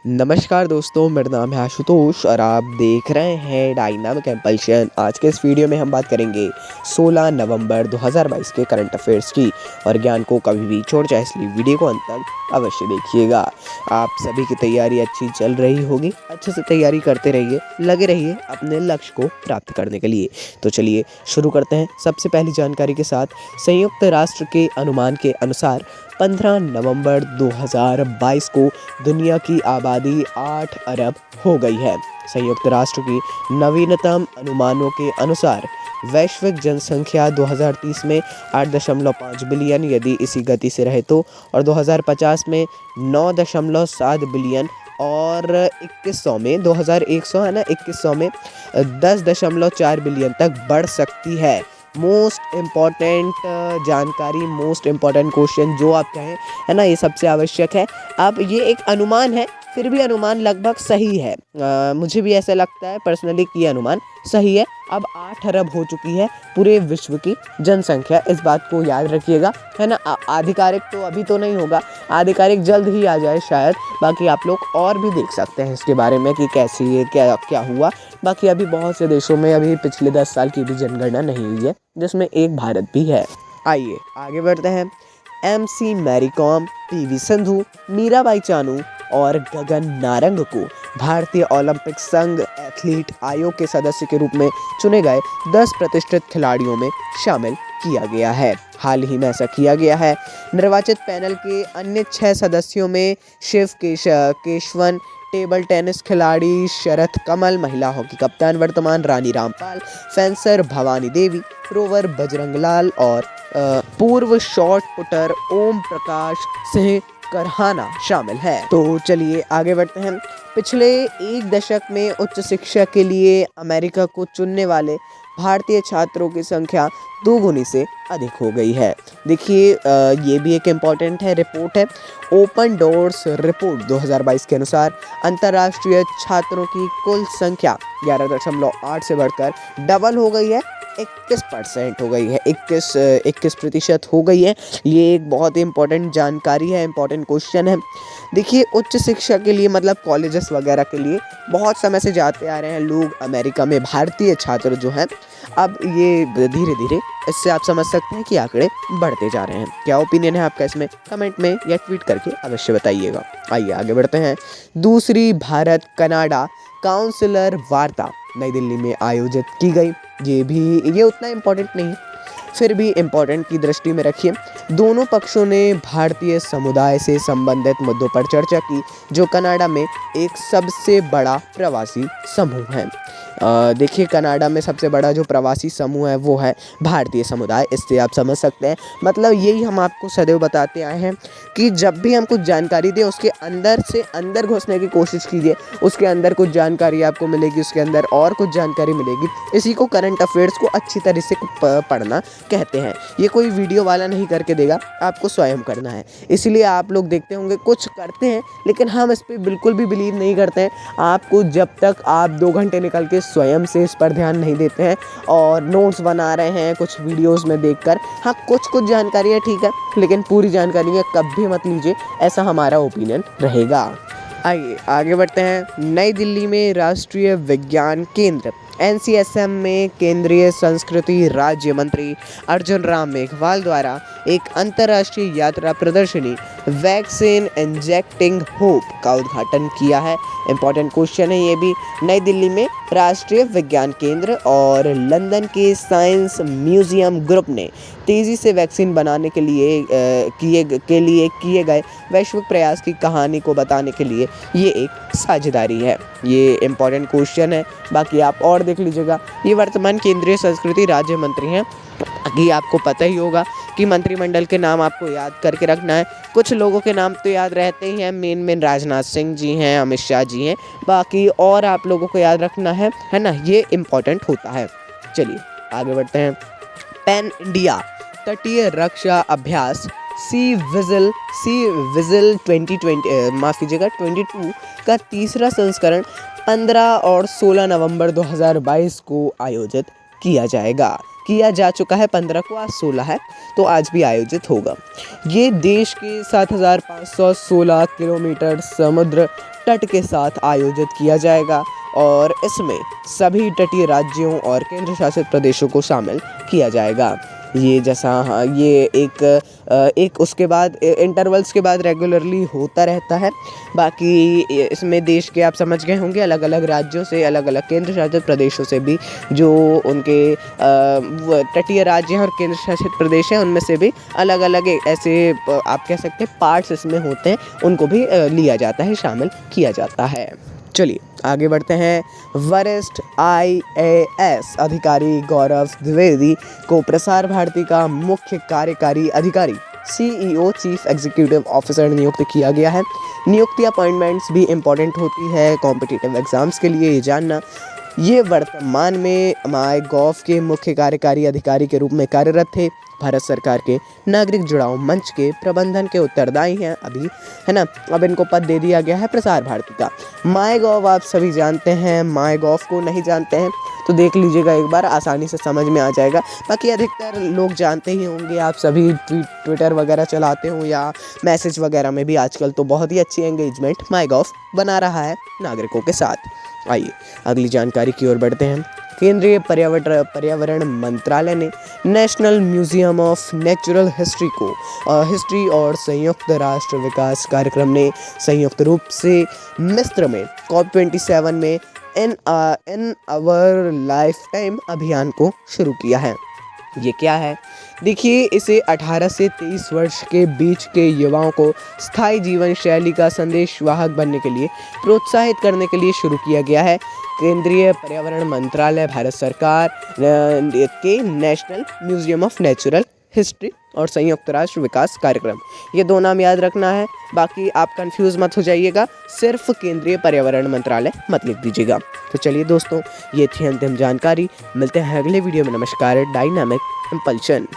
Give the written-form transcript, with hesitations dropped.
नमस्कार दोस्तों, मेरा नाम है आशुतोष और आप देख रहे हैं डायनामिक इम्पल्शन। आज के इस वीडियो में हम बात करेंगे 16 नवंबर 2022 के करंट अफेयर्स की। और ज्ञान को कभी भी छोड़ जाए, इसलिए वीडियो को अंत तक अवश्य देखिएगा। आप सभी की तैयारी अच्छी चल रही होगी, अच्छे से तैयारी करते रहिए, लगे रहिए अपने लक्ष्य को प्राप्त करने के लिए। तो चलिए शुरू करते हैं सबसे पहली जानकारी के साथ। संयुक्त राष्ट्र के अनुमान के अनुसार 15 नवंबर 2022 को दुनिया की आबादी 8 अरब हो गई है। संयुक्त राष्ट्र की नवीनतम अनुमानों के अनुसार वैश्विक जनसंख्या 2030 में 8.5 बिलियन यदि इसी गति से रहे तो, और 2050 में 9.7 बिलियन, और 2100 में 2100 है ना 2100 में 10.4 बिलियन तक बढ़ सकती है। मोस्ट इम्पॉर्टेंट जानकारी, मोस्ट इम्पॉर्टेंट क्वेश्चन जो आप कहें है ना, ये सबसे आवश्यक है। अब ये एक अनुमान है, फिर भी अनुमान लगभग सही है। मुझे भी ऐसा लगता है पर्सनली कि ये अनुमान सही है। अब 8 अरब हो चुकी है पूरे विश्व की जनसंख्या, इस बात को याद रखिएगा, है ना। आधिकारिक तो अभी तो नहीं होगा, आधिकारिक जल्द ही आ जाए शायद। बाकी आप लोग और भी देख सकते हैं इसके बारे में कि कैसे ये क्या हुआ। बाकी अभी बहुत से देशों में अभी पिछले 10 साल की भी जनगणना नहीं हुई है, जिसमें एक भारत भी है। आइए आगे बढ़ते हैं। MC मैरी कॉम, PV सिंधु, मीराबाई चानू और गगन नारंग को भारतीय ओलंपिक संघ एथलीट आयोग के सदस्य के रूप में चुने गए 10 प्रतिष्ठित खिलाड़ियों में शामिल किया गया है। हाल ही में ऐसा किया गया है। निर्वाचित पैनल के अन्य 6 सदस्यों में शिव केशवन, टेबल टेनिस खिलाड़ी शरथ कमल, महिला हॉकी कप्तान वर्तमान रानी रामपाल, फेंसर भवानी देवी, रोवर बजरंग लाल और पूर्व शॉट पुटर ओम प्रकाश सिंह करहाना शामिल है। तो चलिए आगे बढ़ते हैं। पिछले एक दशक में उच्च शिक्षा के लिए अमेरिका को चुनने वाले भारतीय छात्रों की संख्या 2 गुनी से अधिक हो गई है। देखिए ये भी एक इम्पॉर्टेंट है, रिपोर्ट है। ओपन डोर्स रिपोर्ट 2022 के अनुसार अंतर्राष्ट्रीय छात्रों की कुल संख्या 11.8 से बढ़कर डबल हो गई है, 21% हो गई है, 21% हो गई है। ये एक बहुत ही इंपॉर्टेंट जानकारी है, इंपॉर्टेंट क्वेश्चन है। देखिए उच्च शिक्षा के लिए मतलब कॉलेजेस वगैरह के लिए बहुत समय से जाते आ रहे हैं लोग अमेरिका में, भारतीय छात्र जो हैं। अब ये धीरे धीरे इससे आप समझ सकते हैं कि आंकड़े बढ़ते जा रहे हैं। क्या ओपिनियन है आपका इसमें, कमेंट में या ट्वीट करके अवश्य बताइएगा। आइए आगे बढ़ते हैं। दूसरी भारत कनाडा काउंसिलर वार्ता नई दिल्ली में आयोजित की गई। ये उतना इम्पोर्टेंट नहीं, फिर भी इम्पोर्टेंट की दृष्टि में रखिए। दोनों पक्षों ने भारतीय समुदाय से संबंधित मुद्दों पर चर्चा की, जो कनाडा में एक सबसे बड़ा प्रवासी समूह है। देखिए कनाडा में सबसे बड़ा जो प्रवासी समूह है वो है भारतीय समुदाय। इससे आप समझ सकते हैं, मतलब यही हम आपको सदैव बताते आए हैं कि जब भी हम कुछ जानकारी दें उसके अंदर से अंदर घुसने की कोशिश कीजिए। उसके अंदर कुछ जानकारी आपको मिलेगी, उसके अंदर और कुछ जानकारी मिलेगी। इसी को करंट अफेयर्स को अच्छी तरह से पढ़ना कहते हैं। ये कोई वीडियो वाला नहीं करके देगा, आपको स्वयं करना है। इसीलिए आप लोग देखते होंगे कुछ करते हैं, लेकिन हम इस पर बिल्कुल भी बिलीव नहीं करते हैं। आपको जब तक आप 2 घंटे निकल के स्वयं से इस पर ध्यान नहीं देते हैं और नोट्स बना रहे हैं कुछ वीडियोस में देखकर, हाँ कुछ जानकारियाँ ठीक है, लेकिन पूरी जानकारियाँ कभी मत लीजिए, ऐसा हमारा ओपिनियन रहेगा। आइए आगे बढ़ते हैं। नई दिल्ली में राष्ट्रीय विज्ञान केंद्र NCSM में केंद्रीय संस्कृति राज्य मंत्री अर्जुन राम मेघवाल द्वारा एक अंतर्राष्ट्रीय यात्रा प्रदर्शनी वैक्सीन इंजेक्टिंग होप का उद्घाटन किया है। इंपॉर्टेंट क्वेश्चन है ये भी। नई दिल्ली में राष्ट्रीय विज्ञान केंद्र और लंदन के साइंस म्यूजियम ग्रुप ने तेज़ी से वैक्सीन बनाने के लिए किए गए वैश्विक प्रयास की कहानी को बताने के लिए ये एक साझेदारी है। ये इंपॉर्टेंट क्वेश्चन है, बाकी आप और देख लीजिएगा। ये वर्तमान केंद्रीय संस्कृति राज्य मंत्री हैं। बाकी आपको पता ही होगा कि मंत्रिमंडल के नाम आपको याद करके रखना है। कुछ लोगों के नाम तो याद रहते ही हैं, मेन राजनाथ सिंह जी हैं, अमित शाह जी हैं, बाकी और आप लोगों को याद रखना है ना, ये इम्पोर्टेंट होता है। चलिए आगे बढ़ते हैं। पैन इंडिया तटीय रक्षा अभ्यास सी विजिल 22 का तीसरा संस्करण 15 और 16 नवंबर 2022 को आयोजित किया जाएगा। किया जा चुका है, 15 को, आज 16 है तो आज भी आयोजित होगा। ये देश के 7,516 किलोमीटर समुद्र तट के साथ आयोजित किया जाएगा और इसमें सभी तटीय राज्यों और केंद्र शासित प्रदेशों को शामिल किया जाएगा। ये जैसा ये एक उसके बाद इंटरवल्स के बाद रेगुलरली होता रहता है। बाकी इसमें देश के आप समझ गए होंगे अलग अलग राज्यों से, अलग अलग केंद्र शासित प्रदेशों से भी जो उनके तटीय राज्य हैं और केंद्र शासित प्रदेश हैं उनमें से भी अलग अलग ऐसे आप कह सकते हैं पार्ट्स इसमें होते हैं, उनको भी लिया जाता है, शामिल किया जाता है। चलिए आगे बढ़ते हैं। वरिष्ठ IAS अधिकारी गौरव द्विवेदी को प्रसार भारती का मुख्य कार्यकारी अधिकारी CEO चीफ एग्जीक्यूटिव ऑफिसर नियुक्त किया गया है। नियुक्ति अपॉइंटमेंट्स भी इम्पॉर्टेंट होती है कॉम्पिटिटिव एग्जाम्स के लिए, ये जानना। ये वर्तमान में MyGov के मुख्य कार्यकारी अधिकारी के रूप में कार्यरत थे। भारत सरकार के नागरिक जुड़ाव मंच के प्रबंधन के उत्तरदायी हैं अभी, है ना। अब इनको पद दे दिया गया है प्रसार भारती का। MyGov आप सभी जानते हैं, MyGov को नहीं जानते हैं तो देख लीजिएगा एक बार, आसानी से समझ में आ जाएगा। बाकी अधिकतर लोग जानते ही होंगे, आप सभी ट्विटर वगैरह चलाते हो या मैसेज वगैरह में भी आजकल तो बहुत ही अच्छी एंगेजमेंट MyGov बना रहा है नागरिकों के साथ। आइए अगली जानकारी की ओर बढ़ते हैं। केंद्रीय पर्यावरण मंत्रालय ने national museum of natural history और संयुक्त राष्ट्र विकास कार्यक्रम ने संयुक्त रूप से मिस्र में COP27 में इन आवर लाइफ टाइम अभियान को शुरू किया है। ये क्या है? देखिए, इसे 18 से 23 वर्ष के बीच के युवाओं को स्थायी जीवन शैली का संदेश वाहक बनने के लिए प्रोत्साहित करने के लिए शुरू किया गया है। केंद्रीय पर्यावरण मंत्रालय, भारत सरकार के national museum of natural history और संयुक्त राष्ट्र विकास कार्यक्रम, ये दो नाम याद रखना है। बाकी आप कंफ्यूज मत हो जाइएगा, सिर्फ केंद्रीय पर्यावरण मंत्रालय मत लिख दीजिएगा। तो चलिए दोस्तों, ये थी अंतिम जानकारी। मिलते हैं अगले वीडियो में। नमस्कार। Dynamic compulsion.